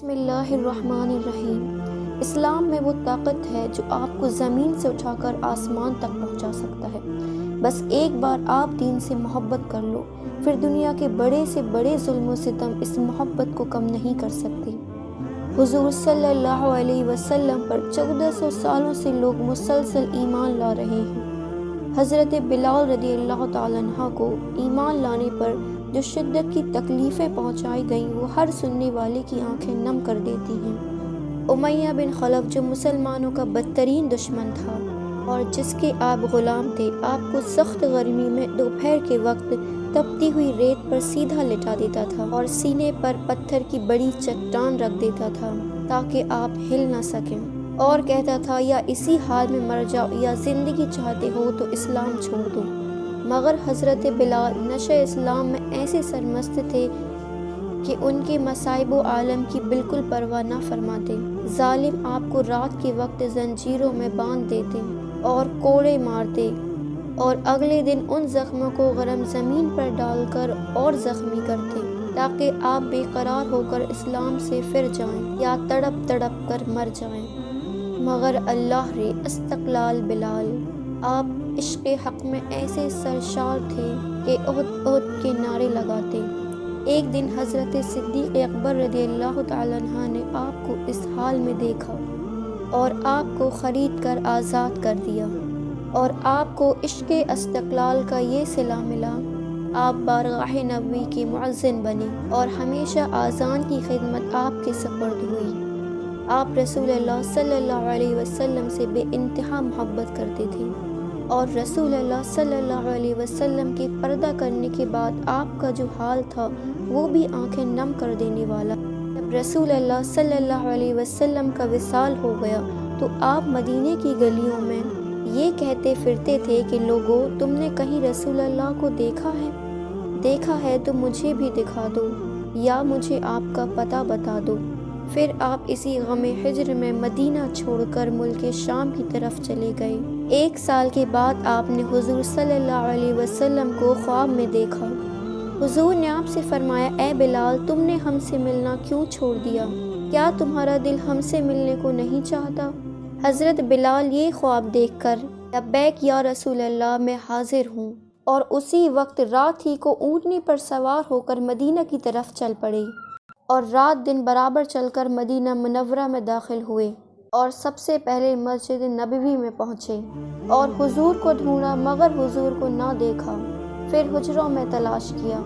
بسم اللہ الرحمن الرحیم۔ اسلام میں وہ طاقت ہے جو آپ کو زمین سے اٹھا کر آسمان تک پہنچا سکتا ہے۔ بس ایک بار آپ دین سے محبت کر لو، پھر دنیا کے بڑے سے بڑے ظلم و ستم اس محبت کو کم نہیں کر سکتے۔ حضور صلی اللہ علیہ وسلم پر 1400 سالوں سے لوگ مسلسل ایمان لا رہے ہیں۔ حضرت بلال رضی اللہ تعالیٰ عنہ کو ایمان لانے پر جو شدت کی تکلیفیں پہنچائی گئیں وہ ہر سننے والے کی آنکھیں نم کر دیتی ہیں۔ امیہ بن خلف جو مسلمانوں کا بدترین دشمن تھا اور جس کے آپ غلام تھے، آپ کو سخت گرمی میں دوپہر کے وقت تپتی ہوئی ریت پر سیدھا لٹا دیتا تھا اور سینے پر پتھر کی بڑی چٹان رکھ دیتا تھا تاکہ آپ ہل نہ سکیں، اور کہتا تھا یا اسی حال میں مر جاؤ یا زندگی چاہتے ہو تو اسلام چھوڑ دو۔ مگر حضرت بلال نشہ اسلام میں ایسے سرمست تھے کہ ان کے مصائب و عالم کی بالکل پرواہ نہ فرماتے۔ ظالم آپ کو رات کے وقت زنجیروں میں باندھ دیتے اور کوڑے مارتے اور اگلے دن ان زخموں کو گرم زمین پر ڈال کر اور زخمی کرتے تاکہ آپ بے قرار ہو کر اسلام سے پھر جائیں یا تڑپ تڑپ کر مر جائیں۔ مگر اللہ رے استقلال بلال، آپ عشق حق میں ایسے سرشار تھے کہ احد احد کے نعرے لگاتے۔ ایک دن حضرت صدیق اکبر رضی اللہ تعالیٰ عنہ نے آپ کو اس حال میں دیکھا اور آپ کو خرید کر آزاد کر دیا، اور آپ کو عشق استقلال کا یہ صلہ ملا۔ آپ بارگاہ نبوی کے مؤذن بنے اور ہمیشہ اذان کی خدمت آپ کے سپرد ہوئی۔ آپ رسول اللہ صلی اللہ علیہ وسلم سے بے انتہا محبت کرتے تھے، اور رسول اللہ صلی اللہ علیہ وسلم کے پردہ کرنے کے بعد آپ کا جو حال تھا وہ بھی آنکھیں نم کر دینے والا۔ جب رسول اللہ صلی اللہ علیہ وسلم کا وصال ہو گیا تو آپ مدینے کی گلیوں میں یہ کہتے پھرتے تھے کہ لوگو، تم نے کہیں رسول اللہ کو دیکھا ہے تو مجھے بھی دکھا دو یا مجھے آپ کا پتہ بتا دو۔ پھر آپ اسی غم ہجر میں مدینہ چھوڑ کر ملک شام کی طرف چلے گئے۔ 1 سال کے بعد آپ نے حضور صلی اللہ علیہ وسلم کو خواب میں دیکھا۔ حضور نے آپ سے فرمایا، اے بلال، تم نے ہم سے ملنا کیوں چھوڑ دیا؟ کیا تمہارا دل ہم سے ملنے کو نہیں چاہتا؟ حضرت بلال یہ خواب دیکھ کر لبیک یا رسول اللہ، میں حاضر ہوں، اور اسی وقت رات ہی کو اونٹنی پر سوار ہو کر مدینہ کی طرف چل پڑے اور رات دن برابر چل کر مدینہ منورہ میں داخل ہوئے اور سب سے پہلے مسجد نبوی میں پہنچے اور حضور کو ڈھونڈا مگر حضور کو نہ دیکھا۔ پھر حجروں میں تلاش کیا،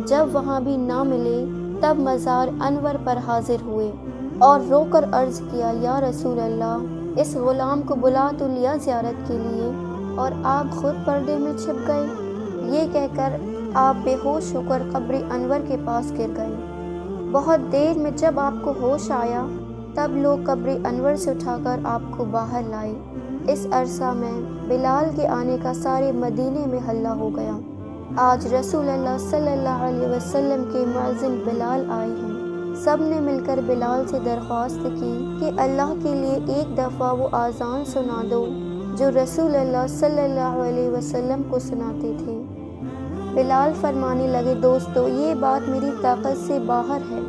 جب وہاں بھی نہ ملے تب مزار انور پر حاضر ہوئے اور رو کر عرض کیا، یا رسول اللہ، اس غلام کو بلا تو لیا زیارت کے لیے اور آپ خود پردے میں چھپ گئے۔ یہ کہہ کر آپ بے ہوش ہو کر قبر انور کے پاس گر گئے۔ بہت دیر میں جب آپ کو ہوش آیا تب لوگ قبر انور سے اٹھا کر آپ کو باہر لائے۔ اس عرصہ میں بلال کے آنے کا سارے مدینے میں ہلہ ہو گیا۔ آج رسول اللہ صلی اللہ علیہ وسلم کے مؤذن بلال آئے ہیں۔ سب نے مل کر بلال سے درخواست کی کہ اللہ کے لیے ایک دفعہ وہ اذان سنا دو جو رسول اللہ صلی اللہ علیہ وسلم کو سناتے تھے۔ بلال فرمانے لگے، دوستو، یہ بات میری طاقت سے باہر ہے،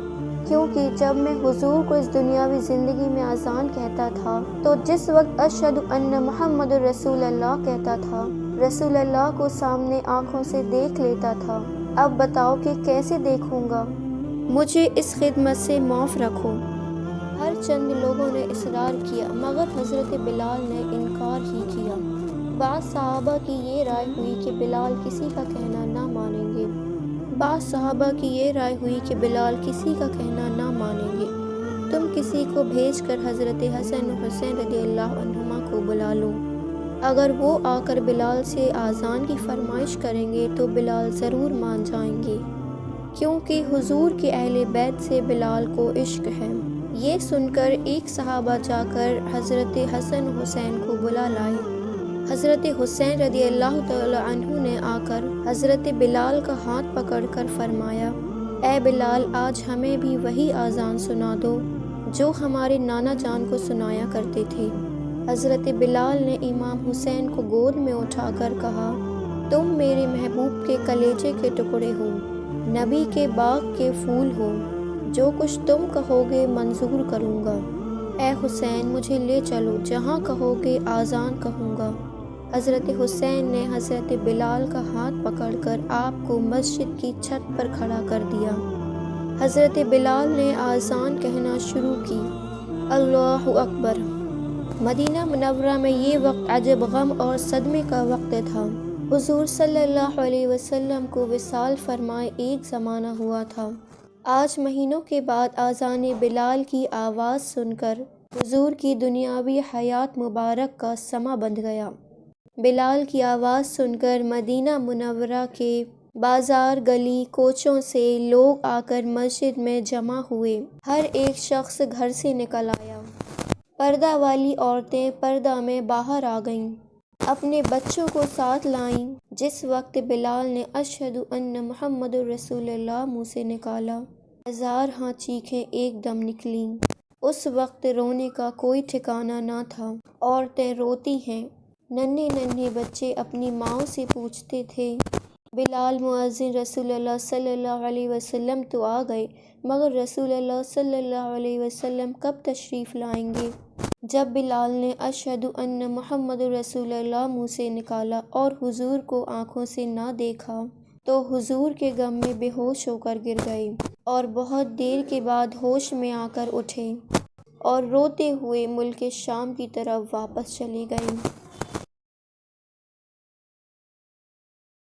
کیونکہ جب میں حضور کو اس دنیاوی زندگی میں اذان کہتا تھا تو جس وقت اشہد ان محمد رسول اللہ کہتا تھا، رسول اللہ کو سامنے آنکھوں سے دیکھ لیتا تھا۔ اب بتاؤ کہ کیسے دیکھوں گا؟ مجھے اس خدمت سے معاف رکھو۔ ہر چند لوگوں نے اصرار کیا مگر حضرت بلال نے انکار ہی کیا۔ بعض صحابہ کی یہ رائے ہوئی کہ بلال کسی کا کہنا نہ مانیں گے۔ تم کسی کو بھیج کر حضرت حسن و حسین رضی اللہ عنہما کو بلا لو، اگر وہ آ کر بلال سے اذان کی فرمائش کریں گے تو بلال ضرور مان جائیں گے، کیونکہ حضور کے اہل بیت سے بلال کو عشق ہے۔ یہ سن کر ایک صحابہ جا کر حضرت حسن و حسین کو بلا لائے۔ حضرت حسین رضی اللہ تعالی عنہ نے آ کر حضرت بلال کا ہاتھ پکڑ کر فرمایا، اے بلال، آج ہمیں بھی وہی اذان سنا دو جو ہمارے نانا جان کو سنایا کرتے تھے۔ حضرت بلال نے امام حسین کو گود میں اٹھا کر کہا، تم میرے محبوب کے کلیجے کے ٹکڑے ہو، نبی کے باغ کے پھول ہو، جو کچھ تم کہو گے منظور کروں گا۔ اے حسین مجھے لے چلو، جہاں کہو گے آذان کہوں گا۔ حضرت حسین نے حضرت بلال کا ہاتھ پکڑ کر آپ کو مسجد کی چھت پر کھڑا کر دیا۔ حضرت بلال نے آذان کہنا شروع کی، اللہ اکبر۔ مدینہ منورہ میں یہ وقت عجب غم اور صدمے کا وقت تھا۔ حضور صلی اللہ علیہ وسلم کو وصال فرمائے ایک زمانہ ہوا تھا۔ آج مہینوں کے بعد آذان بلال کی آواز سن کر حضور کی دنیاوی حیات مبارک کا سماں بندھ گیا۔ بلال کی آواز سن کر مدینہ منورہ کے بازار گلی کوچوں سے لوگ آ کر مسجد میں جمع ہوئے۔ ہر ایک شخص گھر سے نکل آیا۔ پردہ والی عورتیں پردہ میں باہر آ گئیں، اپنے بچوں کو ساتھ لائیں۔ جس وقت بلال نے اشہد ان محمد رسول اللہ منہ سے نکالا، ہزار ہاں چیخیں ایک دم نکلیں۔ اس وقت رونے کا کوئی ٹھکانہ نہ تھا۔ عورتیں روتی ہیں، ننھے ننھے بچے اپنی ماؤں سے پوچھتے تھے، بلال مؤذن رسول اللہ صلی اللہ علیہ وسلم تو آ گئے، مگر رسول اللہ صلی اللہ علیہ وسلم کب تشریف لائیں گے؟ جب بلال نے اشہد ان محمد رسول اللہ منہ سے نکالا اور حضور کو آنکھوں سے نہ دیکھا تو حضور کے غم میں بے ہوش ہو کر گر گئے، اور بہت دیر کے بعد ہوش میں آ کر اٹھے اور روتے ہوئے ملک شام کی طرف واپس چلے گئے۔